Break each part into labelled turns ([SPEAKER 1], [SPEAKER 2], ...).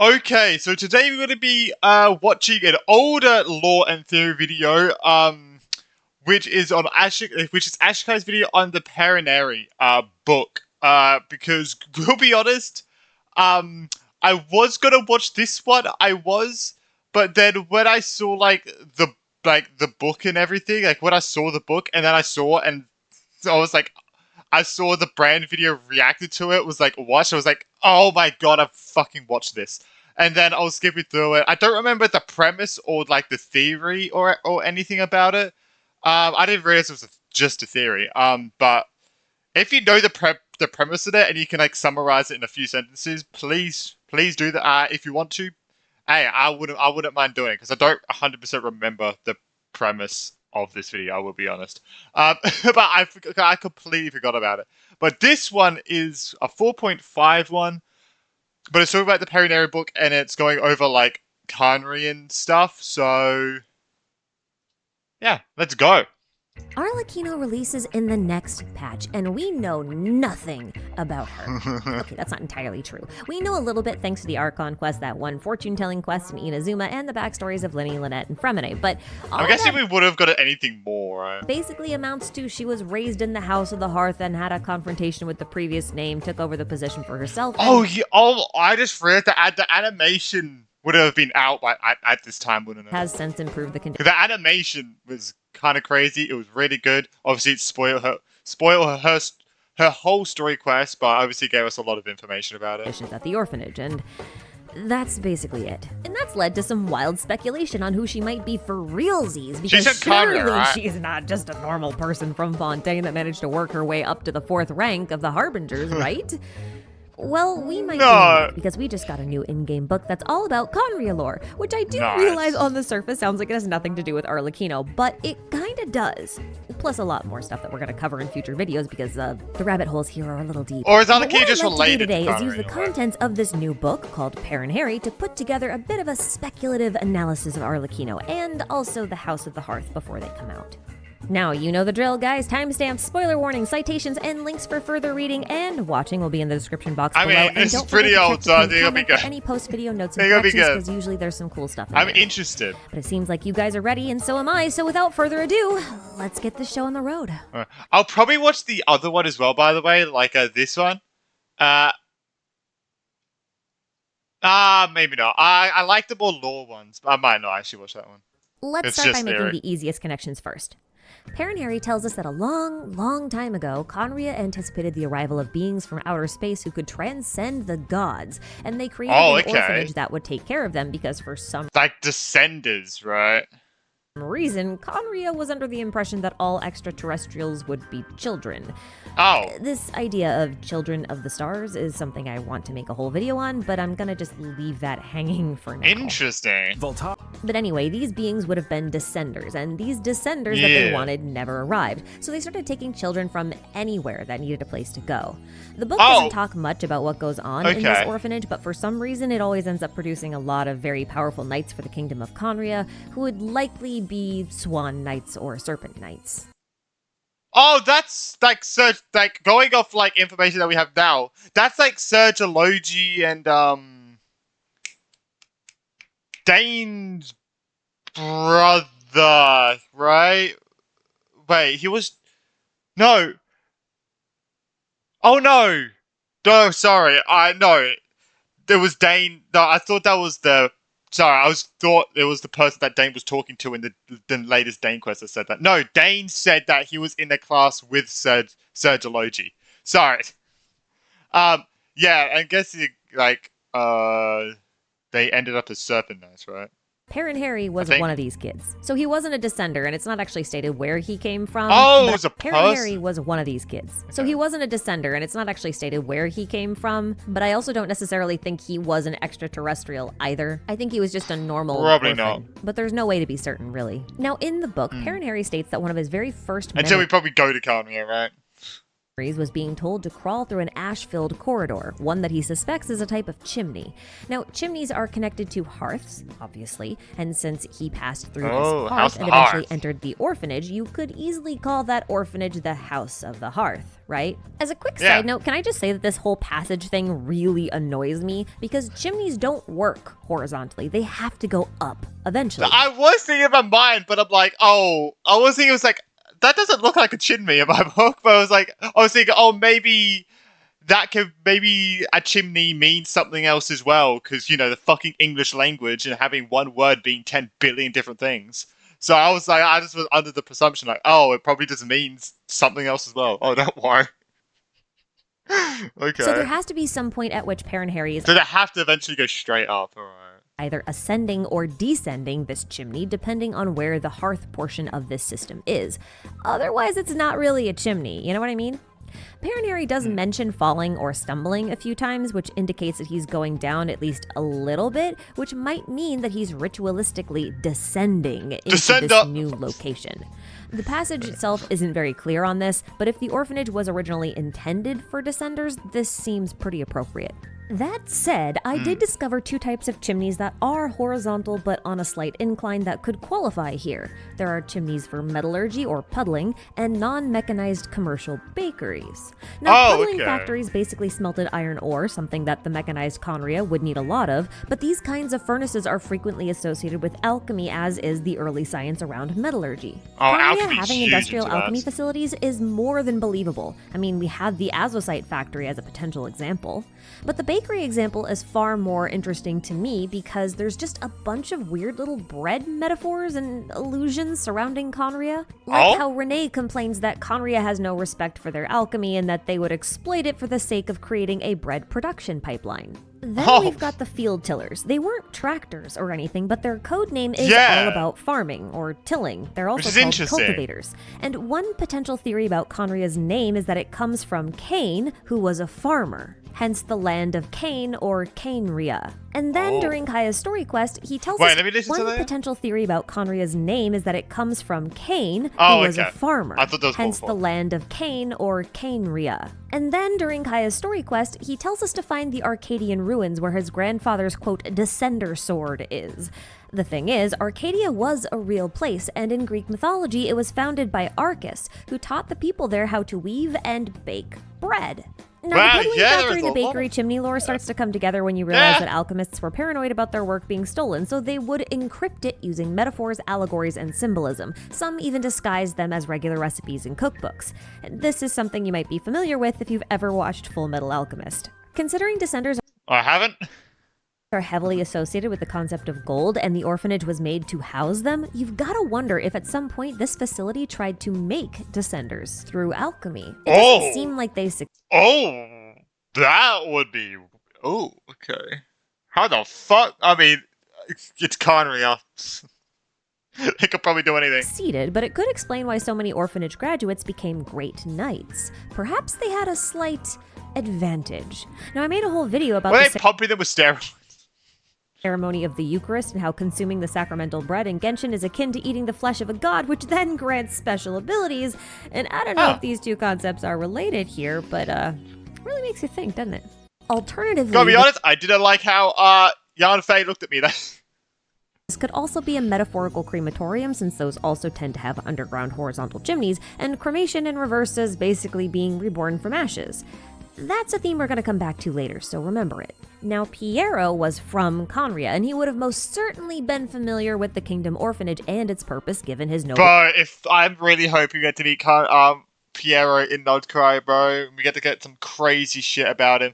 [SPEAKER 1] Okay, so today we're going to be watching an older lore and theory video, which is Ashikai's video on the Perinheri book. Because we'll be honest, I was gonna watch this one, but then when I saw the book and everything, like when I saw the book and then I was like, I saw the brand video reacted to it, was like, watch. I was like, oh my god, I've fucking watched this. And then I was skipping through it. I don't remember the premise or like the theory or anything about it. I didn't realize it was just a theory. But if you know the premise of it and you can like summarize it in a few sentences, please do that. If you want to, hey, I wouldn't mind doing it because I don't 100% remember the premise of this video. I will be honest. But I completely forgot about it. But this one is a 4.5 one. But it's talking about the Perinheri book, and it's going over like Khaenri'ah stuff. So yeah, let's go.
[SPEAKER 2] Arlecchino releases in the next patch, and we know nothing about her. Okay, that's not entirely true. We know a little bit thanks to the Archon quest, that one fortune-telling quest in Inazuma, and the backstories of Lyney, Lynette, and Fremine, but
[SPEAKER 1] I'm guessing we would have got anything more, right?
[SPEAKER 2] Basically amounts to she was raised in the House of the Hearth and had a confrontation with the previous name, took over the position for herself.
[SPEAKER 1] I just read that the animation would have been out at this time, wouldn't it?
[SPEAKER 2] Has since improved the condition.
[SPEAKER 1] The animation was kind of crazy. It was really good. Obviously, it spoiled her whole story quest, but obviously gave us a lot of information about it.
[SPEAKER 2] At the orphanage, and that's basically it. And that's led to some wild speculation on who she might be for realsies, because surely
[SPEAKER 1] right?
[SPEAKER 2] She's not just a normal person from Fontaine that managed to work her way up to the 4th rank of the Harbingers, right? Well, we might be right, because we just got a new in-game book that's all about Khaenri'ah lore, which I do realize on the surface sounds like it has nothing to do with Arlecchino, but it kinda does. Plus a lot more stuff that we're gonna cover in future videos, because the rabbit holes here are a little deep.
[SPEAKER 1] Or is Arlecchino just related
[SPEAKER 2] to today is use the contents of this new book, called Perinheri, to put together a bit of a speculative analysis of Arlecchino, and also the House of the Hearth before they come out. Now, you know the drill, guys. Timestamps, spoiler warning, citations, and links for further reading and watching will be in the description box below.
[SPEAKER 1] I mean, this is pretty old, so I think it'll be good.
[SPEAKER 2] Any post-video notes and corrections, because usually there's some cool stuff in there.
[SPEAKER 1] I'm interested.
[SPEAKER 2] But it seems like you guys are ready, and so am I. So without further ado, let's get this show on the road.
[SPEAKER 1] I'll probably watch the other one as well, by the way, like this one. Maybe not. I like the more lore ones, but I might not actually watch that one.
[SPEAKER 2] Let's start by making the easiest connections first. Perinheri tells us that a long time ago, Khaenri'ah anticipated the arrival of beings from outer space who could transcend the gods, and they created an orphanage that would take care of them, because for some...
[SPEAKER 1] Like Descenders, right?
[SPEAKER 2] Reason, Khaenri'ah was under the impression that all extraterrestrials would be children.
[SPEAKER 1] Oh.
[SPEAKER 2] This idea of children of the stars is something I want to make a whole video on, but I'm gonna just leave that hanging for now.
[SPEAKER 1] Interesting.
[SPEAKER 2] But anyway, these beings would have been descenders, and these descenders that they wanted never arrived. So they started taking children from anywhere that needed a place to go. The book doesn't talk much about what goes on in this orphanage, but for some reason it always ends up producing a lot of very powerful knights for the kingdom of Khaenri'ah, who would likely be swan knights or serpent knights.
[SPEAKER 1] Oh, that's like going off like information that we have now. That's like Ser Geology and Dane's brother, right? Wait, he was no. Oh no, no, sorry. There was Dane. No, I thought that was the. Sorry, I thought it was the person that Dane was talking to in the latest Dane quest that said that. No, Dane said that he was in the class with Ser Geology. Sorry. Yeah, I guess they ended up as serpent knights, right?
[SPEAKER 2] Perinheri was one of these kids. So he wasn't a descender, and it's not actually stated where he came from.
[SPEAKER 1] Oh, it was a
[SPEAKER 2] Perinheri was one of these kids. So he wasn't a descender, and it's not actually stated where he came from. But I also don't necessarily think he was an extraterrestrial either. I think he was just a normal orphan.
[SPEAKER 1] Not.
[SPEAKER 2] But there's no way to be certain, really. Now, in the book, Perinheri states that one of his very first
[SPEAKER 1] until we probably go to Khaenri'ah, right?
[SPEAKER 2] was being told to crawl through an ash-filled corridor, one that he suspects is a type of chimney. Now, chimneys are connected to hearths, obviously, and since he passed through this hearth and eventually entered the orphanage, you could easily call that orphanage the House of the Hearth, right? As a quick side note, can I just say that this whole passage thing really annoys me? Because chimneys don't work horizontally. They have to go up eventually.
[SPEAKER 1] I was thinking about mine, but I'm like, I was thinking it was like, that doesn't look like a chimney in my book, but I was thinking, maybe maybe a chimney means something else as well, because, the fucking English language and having one word being 10 billion different things. So I was like, I just was under the presumption, like, it probably just means something else as well. Oh, don't worry. Okay.
[SPEAKER 2] So there has to be some point at which Perinheri is...
[SPEAKER 1] So they have to eventually go straight up, alright.
[SPEAKER 2] Either ascending or descending this chimney, depending on where the hearth portion of this system is. Otherwise, it's not really a chimney, you know what I mean? Perinheri does mention falling or stumbling a few times, which indicates that he's going down at least a little bit, which might mean that he's ritualistically descending into this new location. The passage itself isn't very clear on this, but if the orphanage was originally intended for descenders, this seems pretty appropriate. That said, I did discover two types of chimneys that are horizontal but on a slight incline that could qualify here. There are chimneys for metallurgy or puddling and non-mechanized commercial bakeries. Now, puddling factories basically smelted iron ore, something that the mechanized Khaenri'ah would need a lot of, but these kinds of furnaces are frequently associated with alchemy, as is the early science around metallurgy. Khaenri'ah having industrial alchemy facilities is more than believable. I mean, we had the azosite factory as a potential example. But the bakery example is far more interesting to me because there's just a bunch of weird little bread metaphors and allusions surrounding Khaenri'ah. Like how Renee complains that Khaenri'ah has no respect for their alchemy and that they would exploit it for the sake of creating a bread production pipeline. Then we've got the field tillers. They weren't tractors or anything, but their code name is all about farming or tilling. They're also called cultivators. And one potential theory about Khaenri'ah's name is that it comes from Cain, who was a farmer. Hence the land of Cain or Khaenri'ah. And then during Kaya's story quest, he tells us one potential theory about Khaenri'ah's name is that it comes from Cain, who was a farmer.
[SPEAKER 1] I thought that was
[SPEAKER 2] hence the land of Cain or Khaenri'ah. And then during Kaya's story quest, he tells us to find the Arcadian ruins where his grandfather's, quote, descender sword is. The thing is, Arcadia was a real place, and in Greek mythology, it was founded by Arcus, who taught the people there how to weave and bake bread. Now, the puddling factory and the bakery chimney lore starts to come together when you realize that alchemists were paranoid about their work being stolen, so they would encrypt it using metaphors, allegories, and symbolism. Some even disguised them as regular recipes in cookbooks. This is something you might be familiar with if you've ever watched Full Metal Alchemist. Considering descenders are heavily associated with the concept of gold, and the orphanage was made to house them, you've got to wonder if at some point this facility tried to make descenders through alchemy. It doesn't seem like they succeeded.
[SPEAKER 1] That would be... okay. How the fuck? I mean, it's Khaenri'ah. They could probably do anything.
[SPEAKER 2] But it could explain why so many orphanage graduates became great knights. Perhaps they had a slight advantage. Now, I made a whole video about
[SPEAKER 1] they pumping them with steroids?
[SPEAKER 2] Ceremony of the Eucharist and how consuming the sacramental bread in Genshin is akin to eating the flesh of a god, which then grants special abilities. And I don't know if these two concepts are related here, but really makes you think, doesn't it? Alternatively,
[SPEAKER 1] gotta be honest, I didn't like how Jan Fei looked at me.
[SPEAKER 2] This could also be a metaphorical crematorium, since those also tend to have underground horizontal chimneys, and cremation in reverse as basically being reborn from ashes. That's a theme we're going to come back to later, so remember it. Now, Piero was from Khaenri'ah, and he would have most certainly been familiar with the Kingdom Orphanage and its purpose given his noble...
[SPEAKER 1] Bro, I'm really hoping we get to meet Piero in Nordcry, bro. We get to get some crazy shit about him.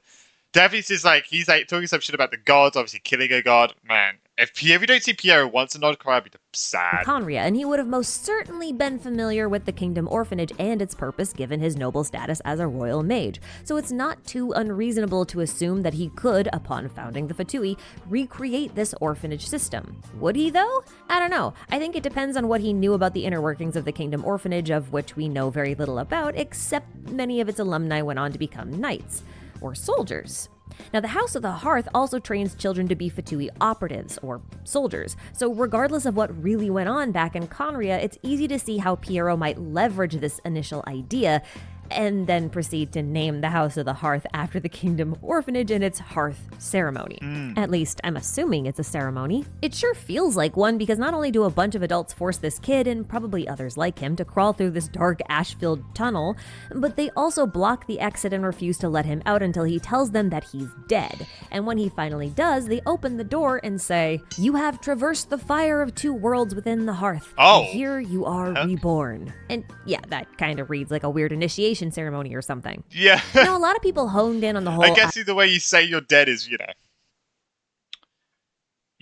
[SPEAKER 1] Definitely he's talking some shit about the gods, obviously killing a god. Man, if you don't see Piero once in Nordcry, I'd be sad.
[SPEAKER 2] Khaenri'ah, and he would have most certainly been familiar with the Kingdom Orphanage and its purpose given his noble status as a royal mage. So it's not too unreasonable to assume that he could, upon founding the Fatui, recreate this orphanage system. Would he though? I don't know. I think it depends on what he knew about the inner workings of the Kingdom Orphanage, of which we know very little about, except many of its alumni went on to become knights. Or soldiers. Now, the House of the Hearth also trains children to be Fatui operatives, or soldiers, so regardless of what really went on back in Khaenri'ah, it's easy to see how Piero might leverage this initial idea. and then proceed to name the House of the Hearth after the Kingdom Orphanage and its Hearth ceremony. At least, I'm assuming it's a ceremony. It sure feels like one because not only do a bunch of adults force this kid, and probably others like him, to crawl through this dark ash-filled tunnel, but they also block the exit and refuse to let him out until he tells them that he's dead. And when he finally does, they open the door and say, "You have traversed the fire of two worlds within the hearth.
[SPEAKER 1] Oh.
[SPEAKER 2] And here you are reborn." And yeah, that kind of reads like a weird initiation ceremony or something.
[SPEAKER 1] Yeah.
[SPEAKER 2] Now, a lot of people honed in on the whole...
[SPEAKER 1] I guess the way you say you're dead is, you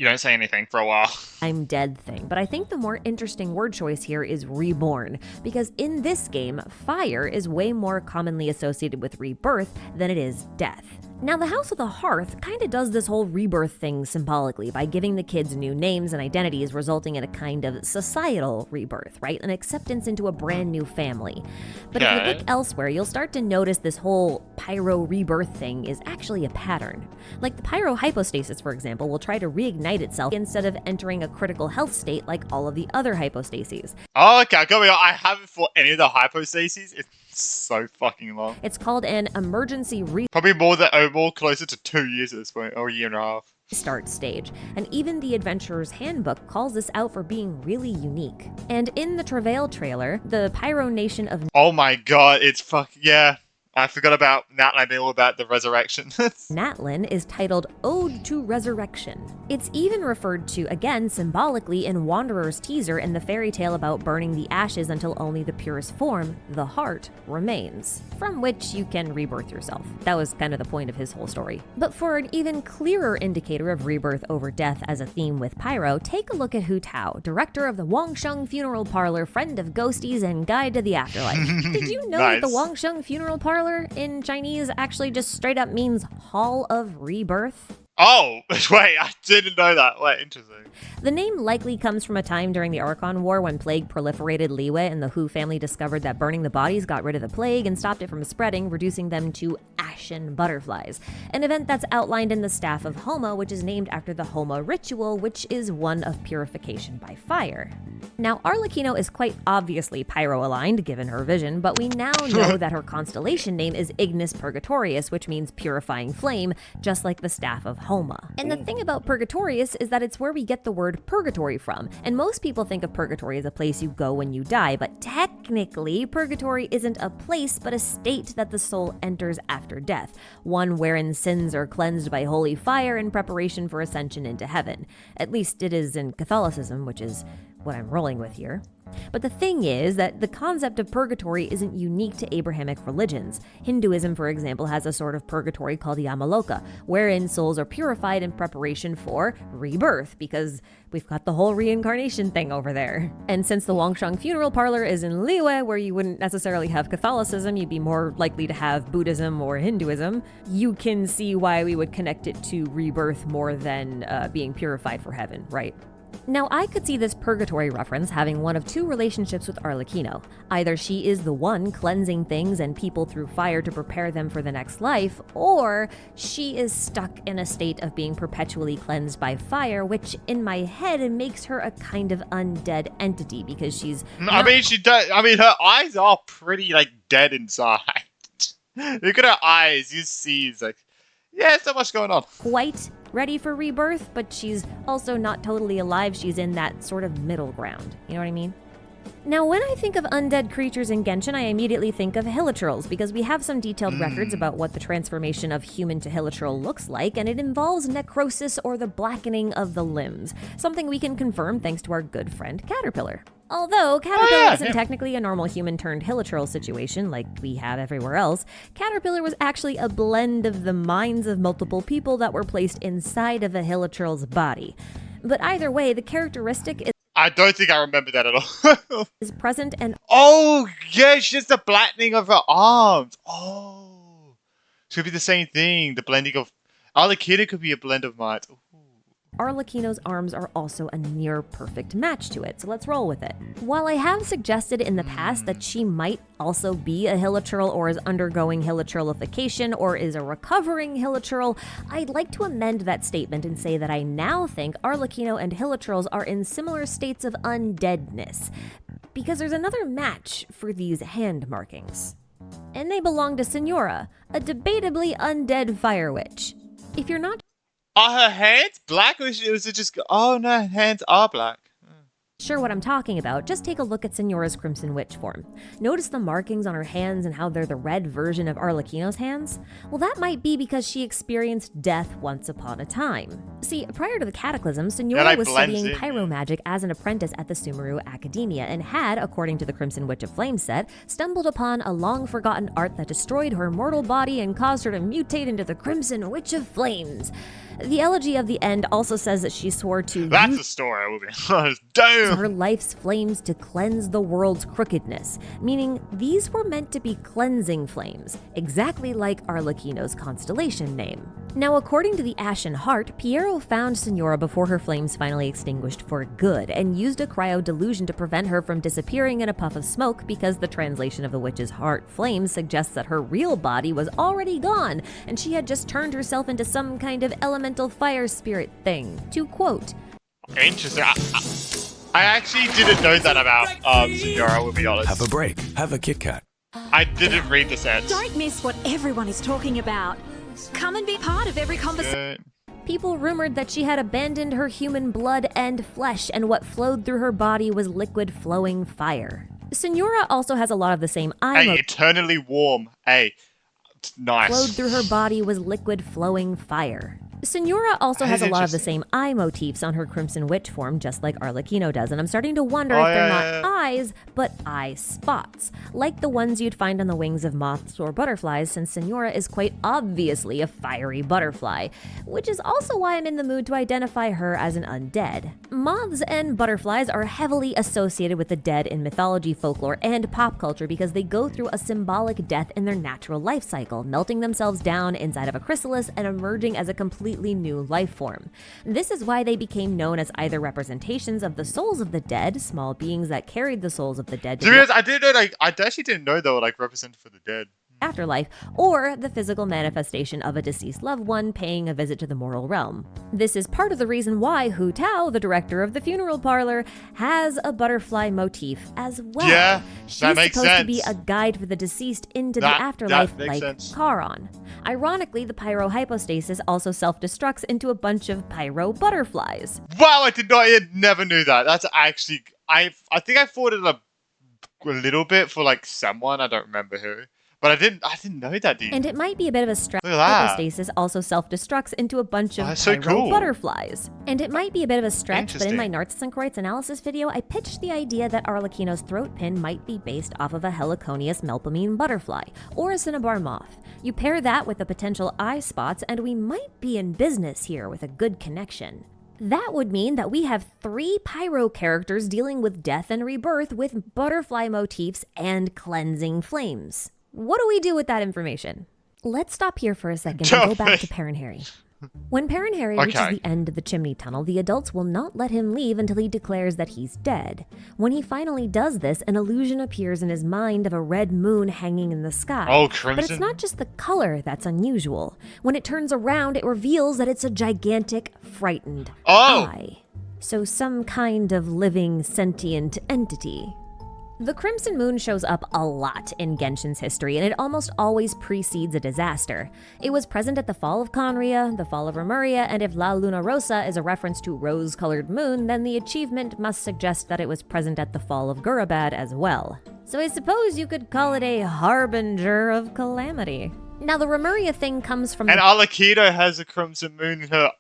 [SPEAKER 1] don't say anything for a while.
[SPEAKER 2] "I'm dead" thing, but I think the more interesting word choice here is reborn, because in this game, fire is way more commonly associated with rebirth than it is death. Now, the House of the Hearth kind of does this whole rebirth thing symbolically by giving the kids new names and identities, resulting in a kind of societal rebirth, right? An acceptance into a brand new family. But if you look elsewhere, you'll start to notice this whole pyro rebirth thing is actually a pattern. Like the pyro hypostasis, for example, will try to reignite itself instead of entering a critical health state like all of the other hypostases.
[SPEAKER 1] Oh, okay. I haven't fought any of the hypostases. It's so fucking long.
[SPEAKER 2] It's called an emergency
[SPEAKER 1] Probably more closer to 2 years at this point, or a year and a half.
[SPEAKER 2] Start stage, and even the Adventurer's Handbook calls this out for being really unique. And in the Travail trailer, the Pyro Nation of
[SPEAKER 1] Oh my god, it's yeah. I forgot about Natlan all about the resurrection.
[SPEAKER 2] Natlin is titled Ode to Resurrection. It's even referred to, again, symbolically in Wanderer's teaser in the fairy tale about burning the ashes until only the purest form, the heart, remains, from which you can rebirth yourself. That was kind of the point of his whole story. But for an even clearer indicator of rebirth over death as a theme with Pyro, take a look at Hu Tao, director of the Wangsheng Funeral Parlor, friend of ghosties, and guide to the afterlife. Did you know that the Wangsheng Funeral Parlor in Chinese actually just straight up means Hall of Rebirth?
[SPEAKER 1] Oh, wait, I didn't know that. Wait, interesting.
[SPEAKER 2] The name likely comes from a time during the Archon War when plague proliferated Liyue, and the Hu family discovered that burning the bodies got rid of the plague and stopped it from spreading, reducing them to ashen butterflies, an event that's outlined in the Staff of Homa, which is named after the Homa ritual, which is one of purification by fire. Now, Arlecchino is quite obviously pyro-aligned, given her vision, but we now know that her constellation name is Ignis Purgatorius, which means purifying flame, just like the Staff of Homa. And the thing about Purgatorius is that it's where we get the word purgatory from, and most people think of purgatory as a place you go when you die, but technically, purgatory isn't a place, but a state that the soul enters after death, one wherein sins are cleansed by holy fire in preparation for ascension into heaven. At least it is in Catholicism, which is what I'm rolling with here. But the thing is that the concept of purgatory isn't unique to Abrahamic religions. Hinduism, for example, has a sort of purgatory called Yamaloka, wherein souls are purified in preparation for rebirth, because we've got the whole reincarnation thing over there. And since the Wangsheng Funeral Parlor is in Liyue, where you wouldn't necessarily have Catholicism, you'd be more likely to have Buddhism or Hinduism, you can see why we would connect it to rebirth more than being purified for heaven, right? Now, I could see this purgatory reference having one of two relationships with Arlecchino. Either she is the one cleansing things and people through fire to prepare them for the next life, or she is stuck in a state of being perpetually cleansed by fire, which in my head makes her a kind of undead entity because she's
[SPEAKER 1] she does. Her eyes are pretty dead inside. Look at her eyes. You see, it's there's so much going on.
[SPEAKER 2] Quite ready for rebirth, but she's also not totally alive. She's in that sort of middle ground. You know what I mean? Now, when I think of undead creatures in Genshin, I immediately think of hilichurls, because we have some detailed records about what the transformation of human to hilichurl looks like, and it involves necrosis or the blackening of the limbs, something we can confirm thanks to our good friend Caterpillar. Although Caterpillar isn't technically a normal human-turned-hilichurl situation like we have everywhere else, Caterpillar was actually a blend of the minds of multiple people that were placed inside of a hilichurl's body. But either way, the characteristic is
[SPEAKER 1] I don't think I remember that at all.
[SPEAKER 2] is present and
[SPEAKER 1] oh, yeah, she has the flattening of her arms. Oh. It could be the same thing. The blending of Arlecchino could be a blend of minds.
[SPEAKER 2] Arlecchino's arms are also a near-perfect match to it, so let's roll with it. While I have suggested in the past that she might also be a hilichurl or is undergoing hilichurlification or is a recovering hilichurl, I'd like to amend that statement and say that I now think Arlecchino and hilichurls are in similar states of undeadness, because there's another match for these hand markings. And they belong to Señora, a debatably undead fire witch. If you're not
[SPEAKER 1] Are her hands black, or was it just? Oh no, her hands are black.
[SPEAKER 2] sure what I'm talking about, just take a look at Señora's Crimson Witch form. Notice the markings on her hands and how they're the red version of Arlecchino's hands? Well, that might be because she experienced death once upon a time. See, prior to the Cataclysm, Señora was studying pyromagic as an apprentice at the Sumeru Academia and had, according to the Crimson Witch of Flame set, stumbled upon a long-forgotten art that destroyed her mortal body and caused her to mutate into the Crimson Witch of Flames. The Elegy of the End also says that she swore to
[SPEAKER 1] That's a story, I will be honest. Damn!
[SPEAKER 2] her life's flames to cleanse the world's crookedness, meaning these were meant to be cleansing flames, exactly like Arlecchino's constellation name. Now, according to the Ashen Heart, Piero found Señora before her flames finally extinguished for good and used a cryo-delusion to prevent her from disappearing in a puff of smoke because the translation of the witch's heart flame suggests that her real body was already gone and she had just turned herself into some kind of elemental fire spirit thing. To quote,
[SPEAKER 1] Interesting. I actually didn't know that about Señora, we'll be honest.
[SPEAKER 3] Have a break. Have a Kit Kat.
[SPEAKER 1] I didn't read the sets.
[SPEAKER 4] Don't miss what everyone is talking about. Come and be part of every conversation.
[SPEAKER 2] people rumored that she had abandoned her human blood and flesh, and what flowed through her body was liquid flowing fire. Señora also has a lot of the same eye motifs.
[SPEAKER 1] Eternally warm. Hey, nice.
[SPEAKER 2] Flowed through her body was liquid flowing fire. Señora also has a lot of the same eye motifs on her Crimson Witch form, just like Arlecchino does, and I'm starting to wonder if they're not eyes, but eye spots, like the ones you'd find on the wings of moths or butterflies, since Señora is quite obviously a fiery butterfly, which is also why I'm in the mood to identify her as an undead. Moths and butterflies are heavily associated with the dead in mythology, folklore, and pop culture because they go through a symbolic death in their natural life cycle, melting themselves down inside of a chrysalis and emerging as a completely new life form. This is why they became known as either representations of the souls of the dead, small beings that carried the souls of the dead to
[SPEAKER 1] I didn't know, I actually didn't know they were represented for the dead.
[SPEAKER 2] Afterlife, or the physical manifestation of a deceased loved one paying a visit to the mortal realm. This is part of the reason why Hu Tao, the director of the funeral parlor, has a butterfly motif as well.
[SPEAKER 1] Yeah,
[SPEAKER 2] She's
[SPEAKER 1] that makes
[SPEAKER 2] supposed
[SPEAKER 1] sense.
[SPEAKER 2] to be a guide for the deceased into the afterlife, like Charon. Ironically, the pyrohypostasis also self-destructs into a bunch of pyro butterflies.
[SPEAKER 1] Wow, I never knew that. That's actually, I think I thought it a little bit for someone, I don't remember who. But I didn't know that, dude.
[SPEAKER 2] And it might be a bit of a stretch.
[SPEAKER 1] Look at that.
[SPEAKER 2] Hypostasis also self-destructs into a bunch of
[SPEAKER 1] so
[SPEAKER 2] pyro
[SPEAKER 1] cool.
[SPEAKER 2] butterflies. And it might be a bit of a stretch, but in my
[SPEAKER 1] Interesting.
[SPEAKER 2] Narcissus analysis video, I pitched the idea that Arlecchino's throat pin might be based off of a Heliconius melpomene butterfly, or a cinnabar moth. You pair that with the potential eye spots, and we might be in business here with a good connection. That would mean that we have 3 pyro characters dealing with death and rebirth with butterfly motifs and cleansing flames. What do we do with that information? Let's stop here for a second and go back to Perinheri. When Perinheri reaches the end of the chimney tunnel, the adults will not let him leave until he declares that he's dead. When he finally does this, an illusion appears in his mind of a red moon hanging in the sky.
[SPEAKER 1] Oh, crimson.
[SPEAKER 2] But it's not just the color that's unusual. When it turns around, it reveals that it's a gigantic, frightened eye. So some kind of living, sentient entity. The Crimson Moon shows up a lot in Genshin's history, and it almost always precedes a disaster. It was present at the fall of Khaenri'ah, the fall of Remuria, and if La Luna Rosa is a reference to rose-colored moon, then the achievement must suggest that it was present at the fall of Gurabad as well. So I suppose you could call it a harbinger of calamity. Now the Remuria thing comes from
[SPEAKER 1] And Arlecchino has a Crimson Moon in her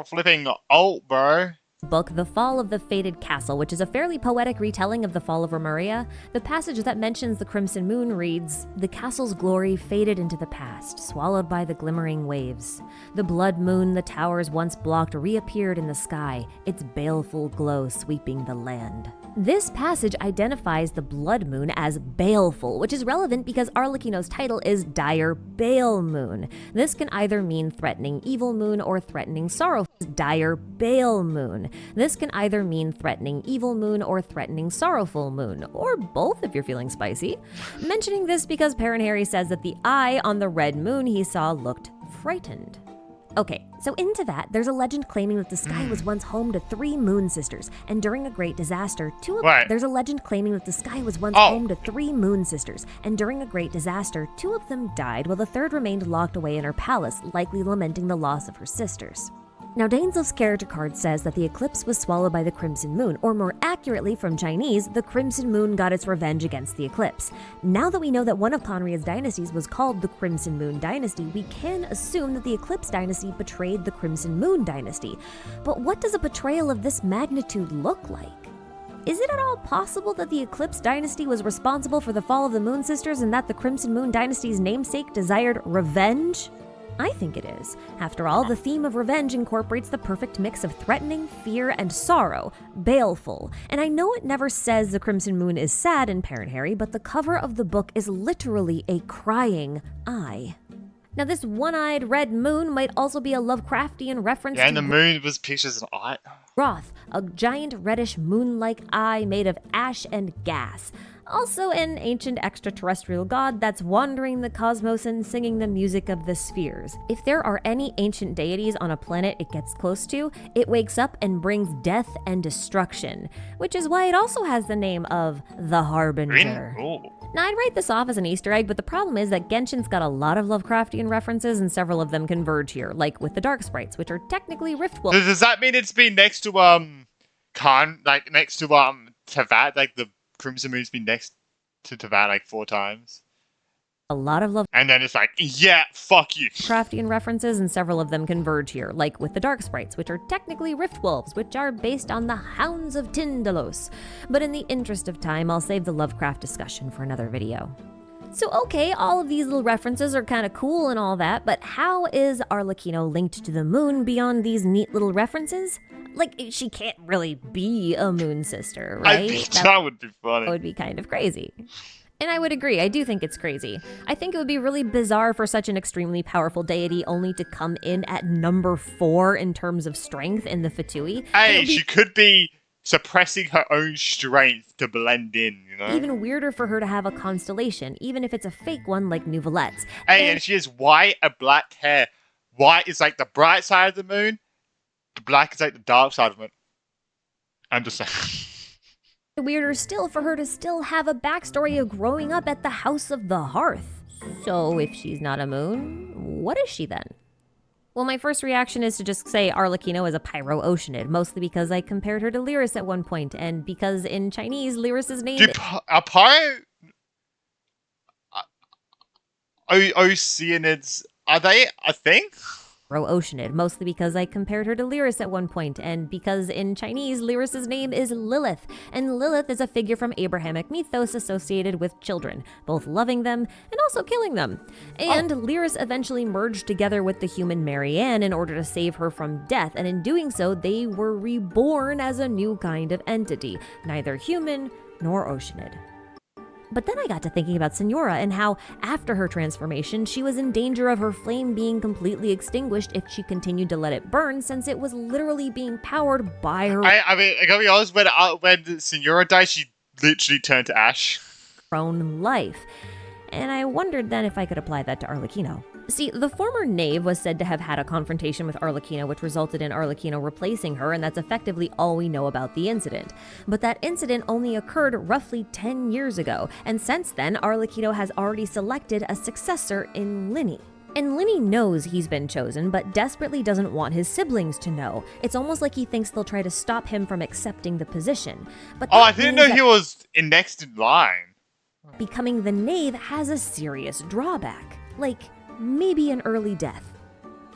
[SPEAKER 1] flipping alt, bro.
[SPEAKER 2] Book The Fall of the Fated Castle, which is a fairly poetic retelling of the fall of Remuria. The passage that mentions the Crimson Moon reads, "The castle's glory faded into the past, swallowed by the glimmering waves. The blood moon the towers once blocked reappeared in the sky, its baleful glow sweeping the land." This passage identifies the blood moon as baleful, which is relevant because Arlecchino's title is Dire Bale Moon. This can either mean threatening evil moon or threatening sorrowful. Dire Bale Moon. This can either mean threatening evil moon or threatening sorrowful moon, or both if you're feeling spicy. Mentioning this because Perinheri says that the eye on the red moon he saw looked frightened. Okay, so in Teyvat, there's a legend claiming that the sky was once home to 3 moon sisters, and during a great disaster, there's a legend claiming that the sky was once home to 3 moon sisters, and during a great disaster, 2 of them died while the third remained locked away in her palace, likely lamenting the loss of her sisters. Now, Dainsleif's character card says that the eclipse was swallowed by the Crimson Moon, or more accurately from Chinese, the Crimson Moon got its revenge against the eclipse. Now that we know that one of Khaenri'ah's dynasties was called the Crimson Moon Dynasty, we can assume that the Eclipse Dynasty betrayed the Crimson Moon Dynasty. But what does a betrayal of this magnitude look like? Is it at all possible that the Eclipse Dynasty was responsible for the fall of the Moon Sisters and that the Crimson Moon Dynasty's namesake desired revenge? I think it is. After all, the theme of revenge incorporates the perfect mix of threatening, fear, and sorrow, baleful. And I know it never says the Crimson Moon is sad in Perinheri, but the cover of the book is literally a crying eye. Now, this one-eyed red moon might also be a Lovecraftian reference to...
[SPEAKER 1] and the moon was pictured as an eye.
[SPEAKER 2] Roth, a giant reddish moon-like eye made of ash and gas. Also an ancient extraterrestrial god that's wandering the cosmos and singing the music of the spheres. If there are any ancient deities on a planet it gets close to, it wakes up and brings death and destruction, which is why it also has the name of the Harbinger. Now, I'd write this off as an Easter egg, but the problem is that Genshin's got a lot of Lovecraftian references and several of them converge here, like with the Dark Sprites, which are technically Rift Wolves.
[SPEAKER 1] Does that mean it's been next to, next to, Teyvat, like the Crimson Moon's been next to Teyvat like 4 times?
[SPEAKER 2] A lot of
[SPEAKER 1] and then it's like, yeah, fuck you.
[SPEAKER 2] Lovecraftian references and several of them converge here, like with the Dark Sprites, which are technically Rift Wolves, which are based on the Hounds of Tyndalos. But in the interest of time, I'll save the Lovecraft discussion for another video. So okay, all of these little references are kind of cool and all that, but how is Arlecchino linked to the moon beyond these neat little references? Like, she can't really be a moon sister, right?
[SPEAKER 1] I think that would be funny.
[SPEAKER 2] That would be kind of crazy. And I would agree, I do think it's crazy. I think it would be really bizarre for such an extremely powerful deity only to come in at number 4 in terms of strength in the Fatui.
[SPEAKER 1] Hey, she could be suppressing her own strength to blend in, you know?
[SPEAKER 2] Even weirder for her to have a constellation, even if it's a fake one like Nouvelette's.
[SPEAKER 1] Hey, and she has white and black hair. White is like the bright side of the moon. The black is like the dark side of it. I'm just saying.
[SPEAKER 2] Weirder still for her to still have a backstory of growing up at the House of the Hearth. So if she's not a moon, what is she then? Well, my first reaction is to just say Arlecchino is a Pyro-Oceanid, mostly because I compared her to Lyris at one point, and because in Chinese, Lyris's name is...
[SPEAKER 1] Oceanids, are they a thing?
[SPEAKER 2] Oceanid, mostly because I compared her to Lyris at one point, and because in Chinese, Lyris's name is Lilith, and Lilith is a figure from Abrahamic mythos associated with children, both loving them and also killing them. And Lyris eventually merged together with the human Marianne in order to save her from death, and in doing so, they were reborn as a new kind of entity, neither human nor Oceanid. But then I got to thinking about Senora and how, after her transformation, she was in danger of her flame being completely extinguished if she continued to let it burn, since it was literally being powered by her
[SPEAKER 1] I mean, I gotta be honest, when Senora died, she literally turned to ash.
[SPEAKER 2] own life. And I wondered then if I could apply that to Arlecchino. See, the former knave was said to have had a confrontation with Arlecchino, which resulted in Arlecchino replacing her, and that's effectively all we know about the incident. But that incident only occurred roughly 10 years ago, and since then, Arlecchino has already selected a successor in Lyney. And Lyney knows he's been chosen, but desperately doesn't want his siblings to know. It's almost like he thinks they'll try to stop him from accepting the position. But
[SPEAKER 1] I didn't know he was next in line.
[SPEAKER 2] Becoming the knave has a serious drawback, like maybe an early death.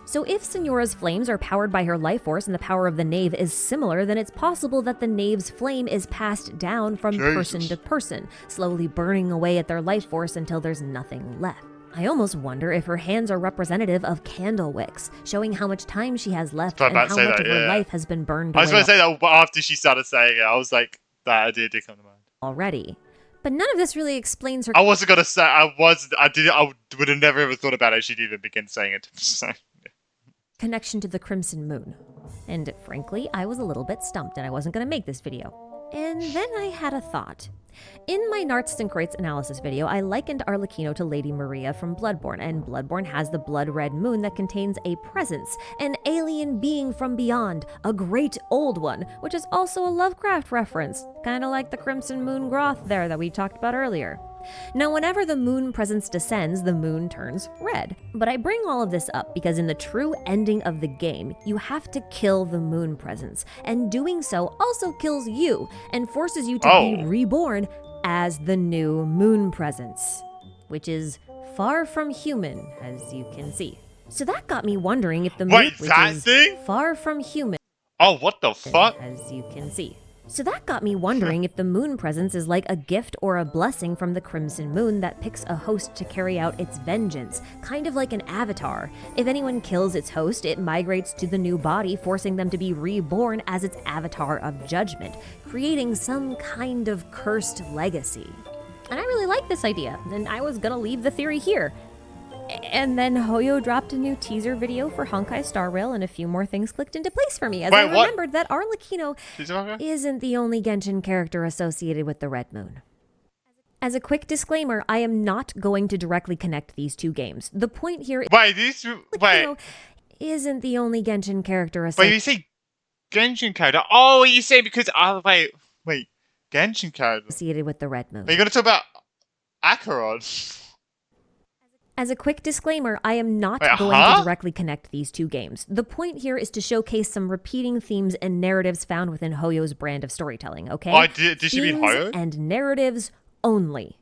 [SPEAKER 2] So if Senora's flames are powered by her life force and the power of the knave is similar, then it's possible that the knave's flame is passed down from person to person, slowly burning away at their life force until there's nothing left. I almost wonder if her hands are representative of candle wicks, showing how much time she has left and how much of her life has been burned away.
[SPEAKER 1] I was going to say that after she started saying it. I was like, that idea did come to mind.
[SPEAKER 2] Already. But none of this really explains her...
[SPEAKER 1] I wasn't going to say, I would have never ever thought about it if she'd even begin saying it. So.
[SPEAKER 2] Connection to the Crimson Moon. And frankly, I was a little bit stumped and I wasn't going to make this video. And then I had a thought. In my Narts and Crates analysis video, I likened Arlecchino to Lady Maria from Bloodborne, and Bloodborne has the blood red moon that contains a presence, an alien being from beyond, a great old one, which is also a Lovecraft reference, kind of like the Crimson Moon Groth there that we talked about earlier. Now, whenever the moon presence descends, the moon turns red. But I bring all of this up because in the true ending of the game, you have to kill the moon presence, and doing so also kills you and forces you to be reborn as the new moon presence, which is far from human, as you can see. So that got me wondering if the moon, which is far from human,
[SPEAKER 1] oh, what the fuck?
[SPEAKER 2] As you can see. So that got me wondering if the moon presence is like a gift or a blessing from the Crimson Moon that picks a host to carry out its vengeance, kind of like an avatar. If anyone kills its host, it migrates to the new body, forcing them to be reborn as its avatar of judgment, creating some kind of cursed legacy. And I really like this idea, and I was gonna leave the theory here. And then Hoyo dropped a new teaser video for Honkai Star Rail, and a few more things clicked into place for me as I remembered that Arlecchino isn't the only Genshin character associated with the Red Moon. As a quick disclaimer, I am not going to directly connect these two games. The point here is Arlecchino isn't the only Genshin character associated.
[SPEAKER 1] Wait, you say Genshin character? Oh, you say because wait, Genshin character
[SPEAKER 2] associated with the Red Moon.
[SPEAKER 1] Are you gonna talk about Acheron?
[SPEAKER 2] As a quick disclaimer, I am not going to directly connect these two games. The point here is to showcase some repeating themes and narratives found within Hoyo's brand of storytelling, okay?
[SPEAKER 1] Oh, did she mean Hoyo?
[SPEAKER 2] And narratives only.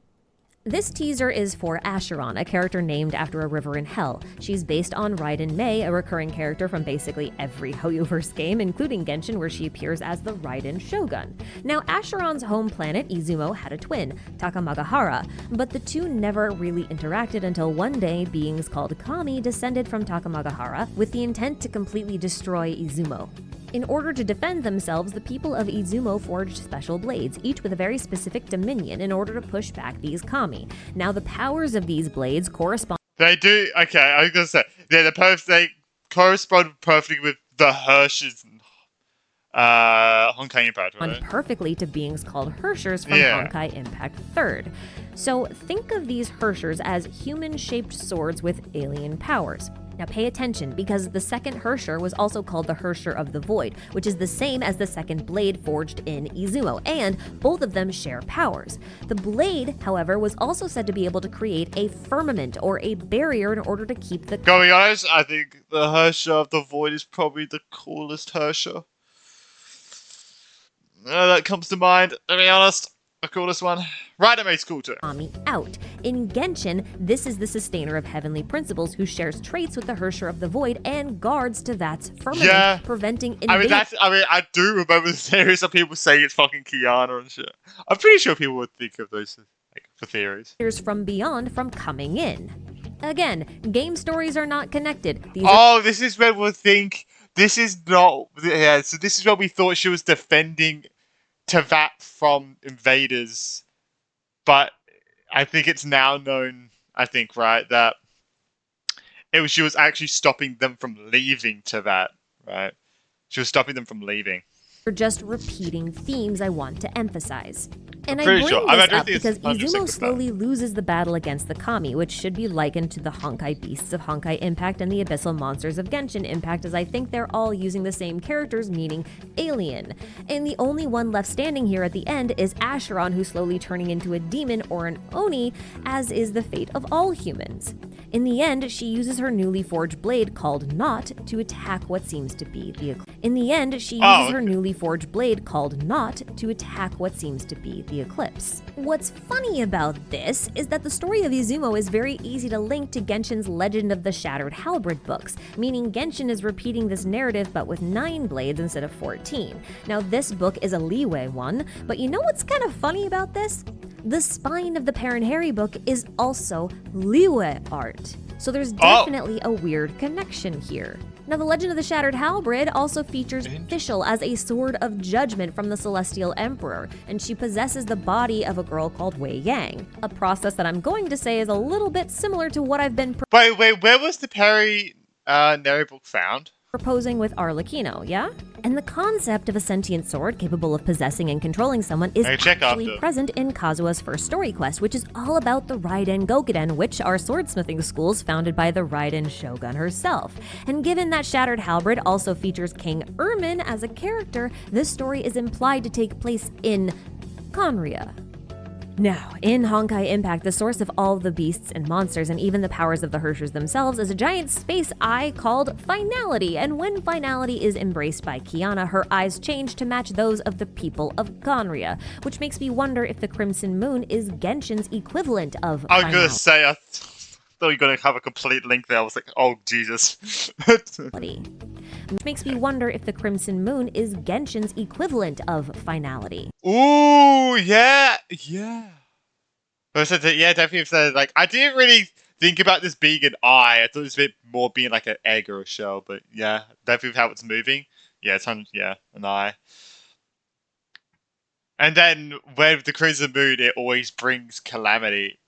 [SPEAKER 2] This teaser is for Acheron, a character named after a river in Hell. She's based on Raiden Mei, a recurring character from basically every Hoyoverse game, including Genshin, where she appears as the Raiden Shogun. Now, Acheron's home planet, Izumo, had a twin, Takamagahara, but the two never really interacted until one day beings called Kami descended from Takamagahara with the intent to completely destroy Izumo. In order to defend themselves, the people of Izumo forged special blades, each with a very specific dominion, in order to push back these Kami. Now, the powers of these blades correspond...
[SPEAKER 1] They do? Okay, I was gonna say, they correspond perfectly with the Hersh's Honkai Impact, right?
[SPEAKER 2] Perfectly to beings called Hershers from Honkai Impact 3rd. So, think of these Hershers as human-shaped swords with alien powers. Now pay attention, because the second Hersher was also called the Hersher of the Void, which is the same as the second blade forged in Izumo, and both of them share powers. The blade, however, was also said to be able to create a firmament, or a barrier, in order to keep the...
[SPEAKER 1] Going honest, I think the Hersher of the Void is probably the coolest Hersher. That comes to mind, to be honest. The coolest one. Raiden Mei's cool too.
[SPEAKER 2] Kami out. In Genshin, this is the sustainer of heavenly principles who shares traits with the Hersher of the Void and guards to that firmament, preventing invasion.
[SPEAKER 1] I do remember the series of people saying it's fucking Kiana and shit. I'm pretty sure people would think of those for theories.
[SPEAKER 2] From beyond from coming in. Again, game stories are not connected.
[SPEAKER 1] This is where we'll think this is not. Yeah, so this is where we thought she was defending Teyvat from invaders, but I think it's now known, that she was actually stopping them from leaving Teyvat, right? She was stopping them from leaving.
[SPEAKER 2] Just repeating themes I want to emphasize. And I
[SPEAKER 1] bring
[SPEAKER 2] this up because Izumo slowly loses the battle against the Kami, which should be likened to the Honkai Beasts of Honkai Impact and the Abyssal Monsters of Genshin Impact, as I think they're all using the same characters, meaning alien. And the only one left standing here at the end is Acheron, who's slowly turning into a demon or an Oni, as is the fate of all humans. In the end, she uses her newly forged blade called Knot to attack what seems to be the Eclipse. What's funny about this is that the story of Izumo is very easy to link to Genshin's Legend of the Shattered Halberd books, meaning Genshin is repeating this narrative but with 9 blades instead of 14. Now this book is a Liyue one, but you know what's kind of funny about this? The spine of the Perinheri book is also Liyue art. So there's definitely a weird connection here. Now, the Legend of the Shattered Halberd also features Fischl as a sword of judgment from the Celestial Emperor, and she possesses the body of a girl called Wei Yang, a process that I'm going to say is a little bit similar to what I've been
[SPEAKER 1] Wait, where was the Perinheri book found?
[SPEAKER 2] Proposing with Arlecchino, yeah? And the concept of a sentient sword capable of possessing and controlling someone is actually present in Kazuha's first story quest, which is all about the Raiden Gokuden, which are swordsmithing schools founded by the Raiden Shogun herself. And given that Shattered Halberd also features King Ermin as a character, this story is implied to take place in Khaenri'ah. Now, in Honkai Impact, the source of all the beasts and monsters and even the powers of the Hershers themselves is a giant space eye called Finality, and when Finality is embraced by Kiana, her eyes change to match those of the people of Khaenri'ah, which makes me wonder if the Crimson Moon is Genshin's equivalent of
[SPEAKER 1] I was gonna say, I thought you were gonna have a complete link there. I was like, oh, Jesus.
[SPEAKER 2] Which makes me wonder if the Crimson Moon is Genshin's equivalent of Finality.
[SPEAKER 1] Ooh, yeah. I said that, yeah, definitely. If they're like, I didn't really think about this being an eye. I thought it was a bit more being like an egg or a shell, but yeah, definitely with how it's moving. Yeah, it's an eye. And then with the Crimson Moon, it always brings calamity.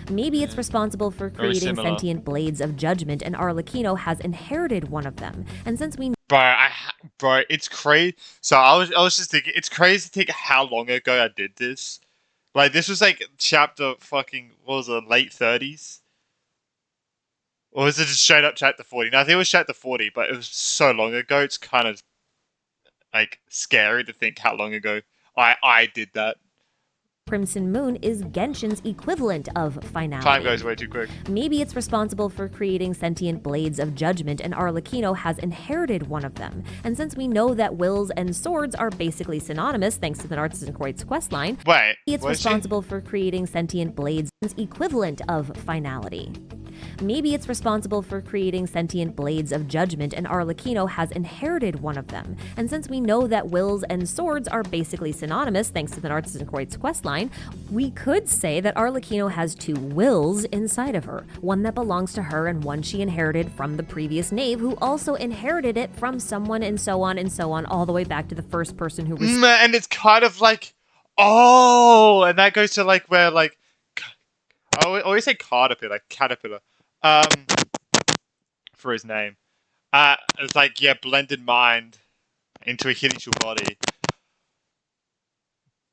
[SPEAKER 2] Maybe it's responsible for creating sentient blades of judgment, and Arlecchino has inherited one of them. And since we
[SPEAKER 1] Bro, it's crazy. So I was just thinking, it's crazy to think how long ago I did this. Like, this was like chapter fucking, what was it, late 30s? Or was it just straight up chapter 40? No, I think it was chapter 40, but it was so long ago, it's kind of, like, scary to think how long ago I did that.
[SPEAKER 2] Crimson Moon is Genshin's equivalent of Finality.
[SPEAKER 1] Time goes way too quick.
[SPEAKER 2] Maybe it's responsible for creating sentient blades of judgment, and Arlecchino has inherited one of them. And since we know that wills and swords are basically synonymous thanks to the Narcissus and Croyd's questline, it's responsible for creating sentient blades equivalent of Finality. Maybe it's responsible for creating sentient blades of judgment, and Arlecchino has inherited one of them. And since we know that wills and swords are basically synonymous thanks to the Narcissus and Croyd's questline, we could say that Arlecchino has two wills inside of her, one that belongs to her and one she inherited from the previous knave, who also inherited it from someone, and so on, all the way back to the first person who received it.
[SPEAKER 1] And it's kind of like, oh, and that goes to like where like, I always say caterpillar, for his name. It's like, yeah, blended mind into a Hiddichal body.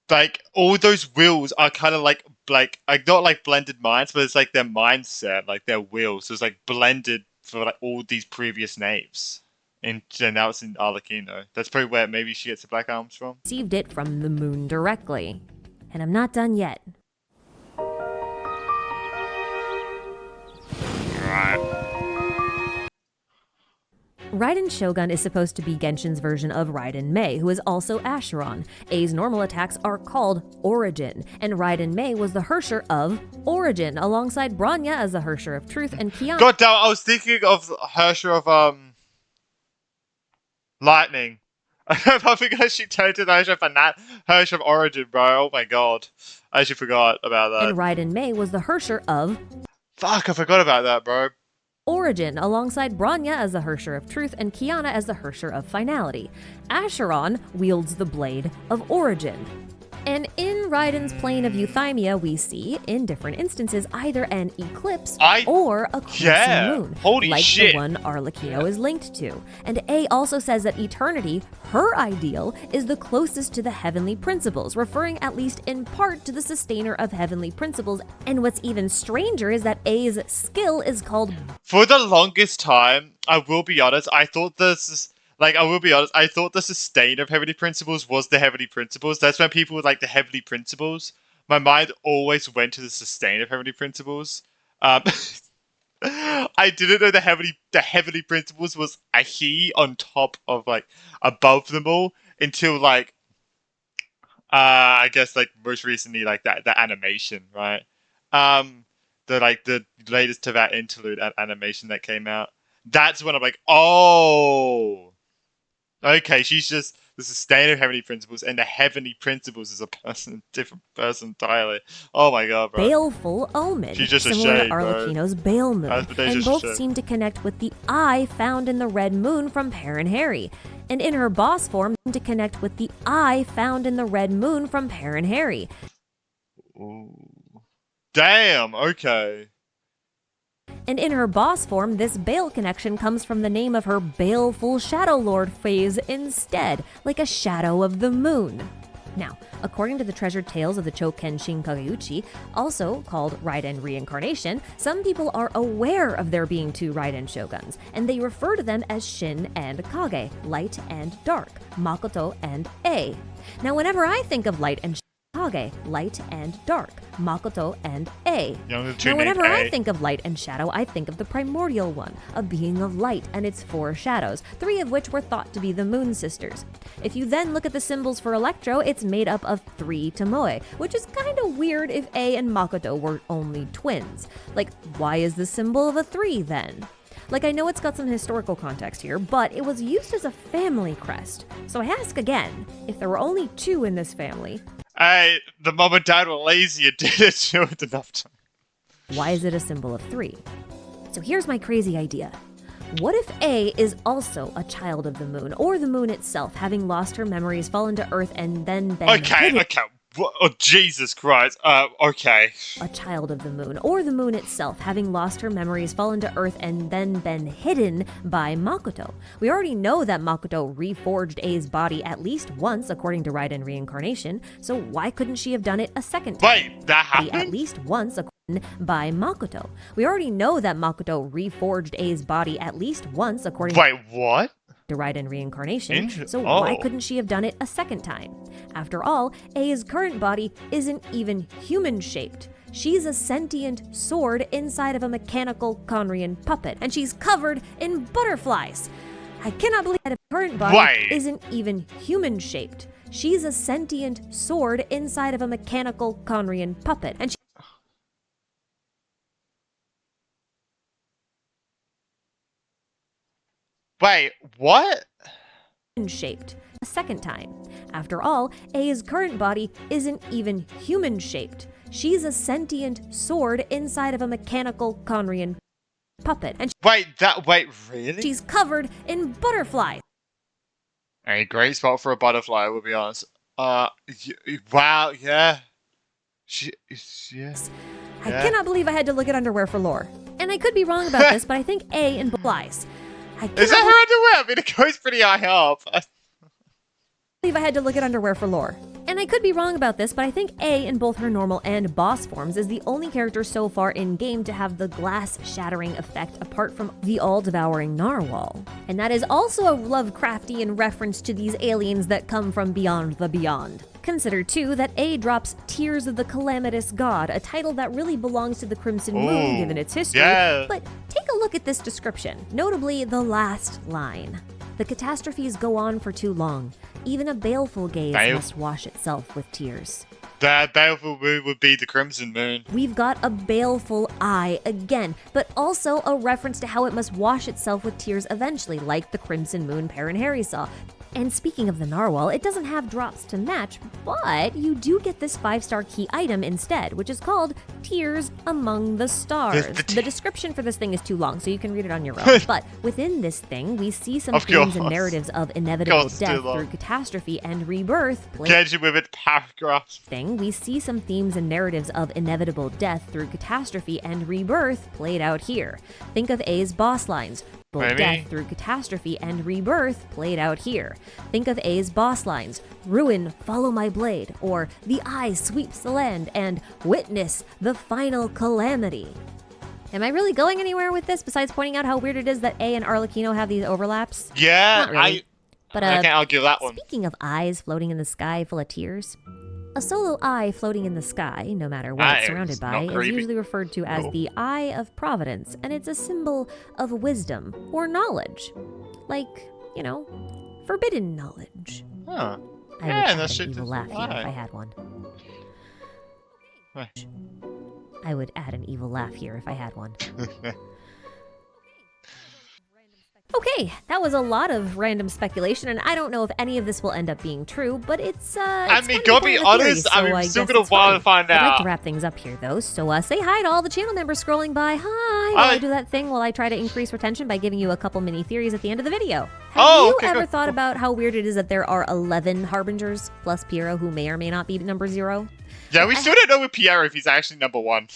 [SPEAKER 1] Like, all those wills are kind of like not like blended minds, but it's like their mindset, like their wills. So it's like blended for like all these previous names. And now it's in Arlecchino. That's probably where maybe she gets the black arms from.
[SPEAKER 2] Received it from the moon directly. And I'm not done yet. Raiden Shogun is supposed to be Genshin's version of Raiden Mei, who is also Acheron. A's normal attacks are called Origin, and Raiden Mei was the Hersher of Origin, alongside Bronya as the Hersher of Truth and Kiana.
[SPEAKER 1] God damn, I was thinking of Hersher of Lightning. I think I should turn to the Hersher of Origin, bro. Oh my god. I actually forgot about that.
[SPEAKER 2] And Raiden Mei was the Hersher of...
[SPEAKER 1] Fuck, I forgot about that, bro.
[SPEAKER 2] Origin, alongside Bronya as the Hersher of Truth and Kiana as the Hersher of Finality. Acheron wields the Blade of Origin. And in Raiden's plane of Euthymia, we see, in different instances, either an eclipse or a crescent moon, like the one Arlecchino is linked to. And A also says that eternity, her ideal, is the closest to the heavenly principles, referring at least in part to the sustainer of heavenly principles. And what's even stranger is that A's skill is called...
[SPEAKER 1] For the longest time, I will be honest, I thought I thought the sustainer of heavenly principles was the heavenly principles. That's when people would like the heavenly principles. My mind always went to the sustainer of heavenly principles. I didn't know the heavenly principles was a he on top of like above them all until like I guess like most recently like that animation, right? The latest to that interlude animation that came out. That's when I'm like, oh. Okay, she's just the sustainer of heavenly principles, and the heavenly principles is a different person entirely. Oh my god, bro.
[SPEAKER 2] Baleful omen,
[SPEAKER 1] she's just
[SPEAKER 2] similar
[SPEAKER 1] a shade,
[SPEAKER 2] to Arlecchino's Bale Moon, and both seem to connect with the eye found in the red moon from Perinheri. And in her boss form, to connect with the eye found in the red moon from Perinheri.
[SPEAKER 1] Ooh. Damn, okay.
[SPEAKER 2] And in her boss form, this Bale connection comes from the name of her baleful Shadow Lord phase instead, like a shadow of the moon. Now, according to the treasured tales of the Chokenshin Kageuchi, also called Raiden Reincarnation, some people are aware of there being two Raiden shoguns, and they refer to them as Shin and Kage, light and dark, Makoto and A. Now, whenever I think of light and Kage, light and dark, Makoto and A. Now, whenever I think of light and shadow, I think of the primordial one, a being of light and its four shadows, three of which were thought to be the Moon Sisters. If you then look at the symbols for Electro, it's made up of three Tomoe, which is kind of weird if A and Makoto were only twins. Like, why is the symbol of a 3 then? Like, I know it's got some historical context here, but it was used as a family crest. So I ask again, if there were only 2 in this family,
[SPEAKER 1] the mom and dad were lazy and didn't do it enough time.
[SPEAKER 2] Why is it a symbol of 3? So here's my crazy idea. What if A is also a child of the moon, or the moon itself, having lost her memories, fallen to Earth, and then been hidden?
[SPEAKER 1] Oh, Jesus Christ. Okay.
[SPEAKER 2] A child of the moon, or the moon itself, having lost her memories, fallen to Earth, and then been hidden by Makoto. We already know that Makoto reforged A's body at least once, according to Raiden Reincarnation, so why couldn't she have done it a second time?
[SPEAKER 1] Wait, that happened?
[SPEAKER 2] At least once, by Makoto. We already know that Makoto reforged A's body at least once, according
[SPEAKER 1] Wait, what?
[SPEAKER 2] to Raiden Reincarnation, so why couldn't she have done it a second time? After all, A's current body isn't even human-shaped. She's a sentient sword inside of a mechanical Khaenri'ah puppet, and she's covered in butterflies. I cannot believe that her current body isn't even human-shaped. She's a sentient sword inside of a mechanical Khaenri'ah puppet, and
[SPEAKER 1] Wait, what?
[SPEAKER 2] shaped a second time. After all, A's current body isn't even human-shaped. She's a sentient sword inside of a mechanical Khaenri'ah puppet, and
[SPEAKER 1] wait, really?
[SPEAKER 2] she's covered in butterflies.
[SPEAKER 1] A great spot for a butterfly, we'll be honest. Wow, yeah. Yeah.
[SPEAKER 2] I cannot believe I had to look at underwear for lore. And I could be wrong about this, but I think A implies.
[SPEAKER 1] Is that her underwear? I mean, it goes pretty high up.
[SPEAKER 2] I believe I had to look at underwear for lore. And I could be wrong about this, but I think A in both her normal and boss forms is the only character so far in-game to have the glass-shattering effect apart from the all-devouring narwhal. And that is also a Lovecraftian reference to these aliens that come from beyond the beyond. Consider, too, that A drops Tears of the Calamitous God, a title that really belongs to the Crimson Moon given its history.
[SPEAKER 1] Yeah.
[SPEAKER 2] But take a look at this description, notably the last line. The catastrophes go on for too long. Even a baleful gaze must wash itself with tears.
[SPEAKER 1] That baleful moon would be the Crimson Moon.
[SPEAKER 2] We've got a baleful eye again, but also a reference to how it must wash itself with tears eventually, like the Crimson Moon Perinheri saw. And speaking of the narwhal, it doesn't have drops to match, but you do get this 5-star key item instead, which is called Tears Among the Stars. The description for this thing is too long, so you can read it on your own. But within this thing, we see some themes and narratives of inevitable death through catastrophe and rebirth.
[SPEAKER 1] Genshin with it, paragraphs.
[SPEAKER 2] We see some themes and narratives of inevitable death through catastrophe and rebirth played out here. Think of A's boss lines. Death through catastrophe and rebirth played out here. Think of A's boss lines, ruin, follow my blade, or the eye sweeps the land, and witness the final calamity. Am I really going anywhere with this besides pointing out how weird it is that A and Arlecchino have these overlaps?
[SPEAKER 1] Yeah,
[SPEAKER 2] not really. But
[SPEAKER 1] I can't argue that one.
[SPEAKER 2] Speaking of eyes floating in the sky full of tears, a solo eye floating in the sky, no matter what it's surrounded by, is usually referred to as the Eye of Providence, and it's a symbol of wisdom or knowledge. Like, you know, forbidden knowledge.
[SPEAKER 1] Huh.
[SPEAKER 2] I would add an evil laugh here if I had one. I would add an evil laugh here if I had one. Okay, that was a lot of random speculation, and I don't know if any of this will end up being true, but it's
[SPEAKER 1] I mean, gotta be honest, I'm still gonna want to find out.
[SPEAKER 2] I'd like to wrap things up here, though, so say hi to all the channel members scrolling by. Hi! While I do that thing while I try to increase retention by giving you a couple mini theories at the end of the video. Have you ever thought about how weird it is that there are 11 Harbingers, plus Piero, who may or may not be number 0?
[SPEAKER 1] Yeah, we still don't know with Piero if he's actually number 1.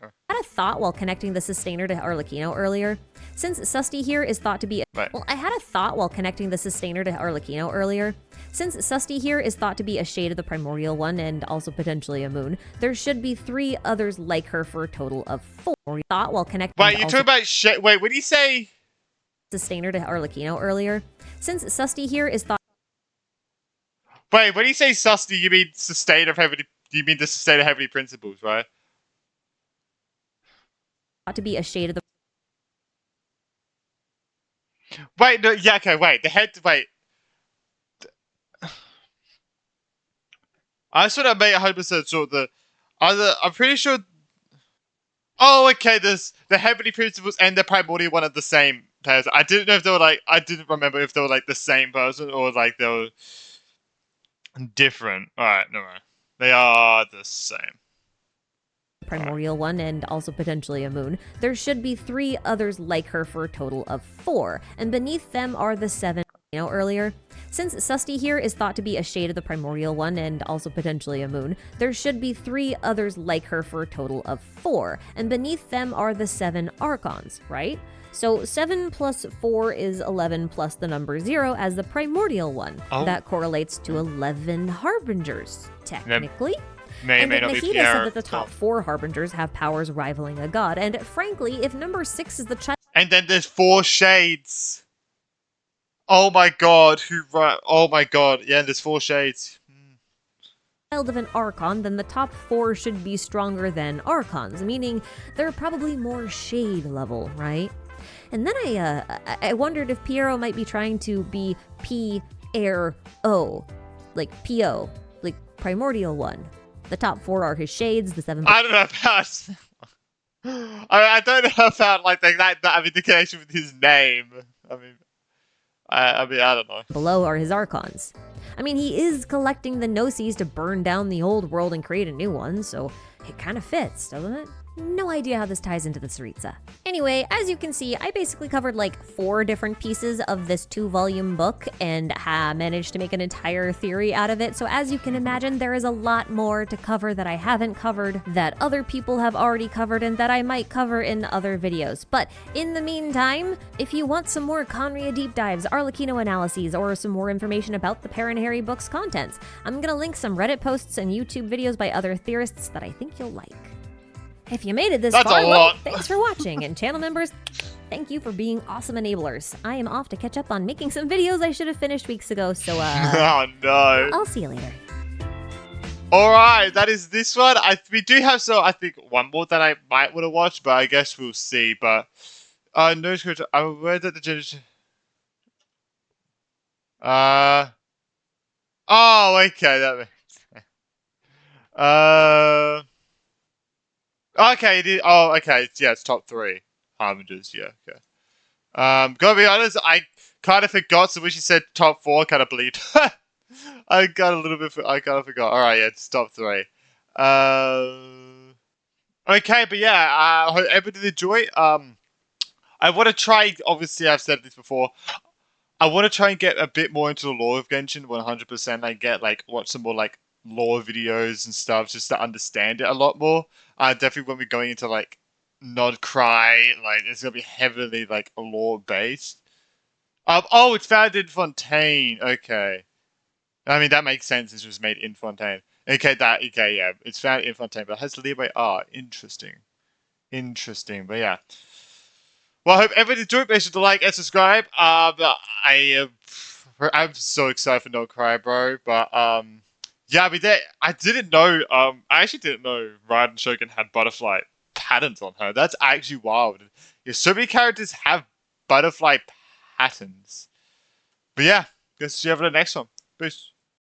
[SPEAKER 2] I had a thought while connecting the sustainer to Arlecchino earlier. Since Susty here is thought to be I had a thought while connecting the sustainer to Arlecchino earlier. Since Susty here is thought to be a shade of the primordial one and also potentially a moon, there should be 3 others like her for a total of 4. Thought while connecting
[SPEAKER 1] Wait, you're talking about shade? Wait, what did you say?
[SPEAKER 2] Sustainer to Arlecchino earlier. Since Susty here is thought.
[SPEAKER 1] Wait, when you say Susty, you mean sustain of heavenly? You mean the sustain of heavenly principles, right?
[SPEAKER 2] To be a shade of the.
[SPEAKER 1] Wait, no, yeah, okay, wait. The head, wait. I sort of made 100% sure the other. I'm pretty sure. Oh, okay. There's the heavenly principles and the primordial one are the same person. I didn't know if they were like. I didn't remember if they were like the same person or like they were different. All right, no, they are the same.
[SPEAKER 2] Primordial one and also potentially a moon. There should be 3 others like her for a total of 4, and beneath them are the 7 earlier. Since Susty here is thought to be a shade of the primordial one and also potentially a moon, there should be 3 others like her for a total of 4, and beneath them are the 7 archons, right? So 7 plus 4 is 11 plus the number 0 as the primordial one.
[SPEAKER 1] Oh.
[SPEAKER 2] That correlates to 11 harbingers, technically.
[SPEAKER 1] May not be
[SPEAKER 2] Nahida
[SPEAKER 1] Pierre.
[SPEAKER 2] said that the top 4 harbingers have powers rivaling a god, and frankly, if number 6 is the child
[SPEAKER 1] And then there's 4 shades. Oh my god, oh my god, yeah, there's 4 shades.
[SPEAKER 2] of an archon, then the top 4 should be stronger than archons, meaning they're probably more shade level, right? And then I wondered if Piero might be trying to be P-R-O, like P-O, like primordial one. The top 4 are his shades, the 7...
[SPEAKER 1] I don't know about... I don't know about, like, that, I mean, the connection with his name. I mean, I don't know.
[SPEAKER 2] Below are his archons. I mean, he is collecting the gnosis to burn down the old world and create a new one, so it kind of fits, doesn't it? No idea how this ties into the Tsaritsa. Anyway, as you can see, I basically covered like 4 different pieces of this 2-volume book and managed to make an entire theory out of it. So as you can imagine, there is a lot more to cover that I haven't covered, that other people have already covered, and that I might cover in other videos. But in the meantime, if you want some more Khaenri'ah deep dives, Arlecchino analyses, or some more information about the Perinheri book's contents, I'm gonna link some Reddit posts and YouTube videos by other theorists that I think you'll like. If you made it this far, well, thanks for watching, and channel members, thank you for being awesome enablers. I am off to catch up on making some videos I should have finished weeks ago, so
[SPEAKER 1] oh no.
[SPEAKER 2] I'll see you later.
[SPEAKER 1] Alright, that is this one. We do have, so I think, one more that I might want to watch, but I guess we'll see. But, no script. I'm aware that the generation... Oh, okay, that makes okay, it is. Oh, okay. Yeah, it's top 3. Harbingers, yeah, okay. Gotta be honest, I kind of forgot, so when she said top 4, I kind of believed. I got a little bit, I kind of forgot. Alright, yeah, it's top 3. Okay, but yeah, I hope everybody enjoy. I want to try, obviously I've said this before, I want to try and get a bit more into the lore of Genshin, 100%. I get, like, watch some more, like, lore videos and stuff just to understand it a lot more. Definitely when we're going into like Nod Cry, like it's gonna be heavily like lore based. Oh, it's found in Fontaine. Okay, I mean that makes sense. It was made in Fontaine. Okay, yeah, it's found in Fontaine, but it has Leeway art. Interesting. But yeah. Well, I hope everybody enjoyed. Make sure to like and subscribe. I'm so excited for Nod Cry, bro. But yeah, I mean, I didn't know. I actually didn't know Raiden Shogun had butterfly patterns on her. That's actually wild. Yeah, so many characters have butterfly patterns. But yeah, guess see you for the next one. Peace.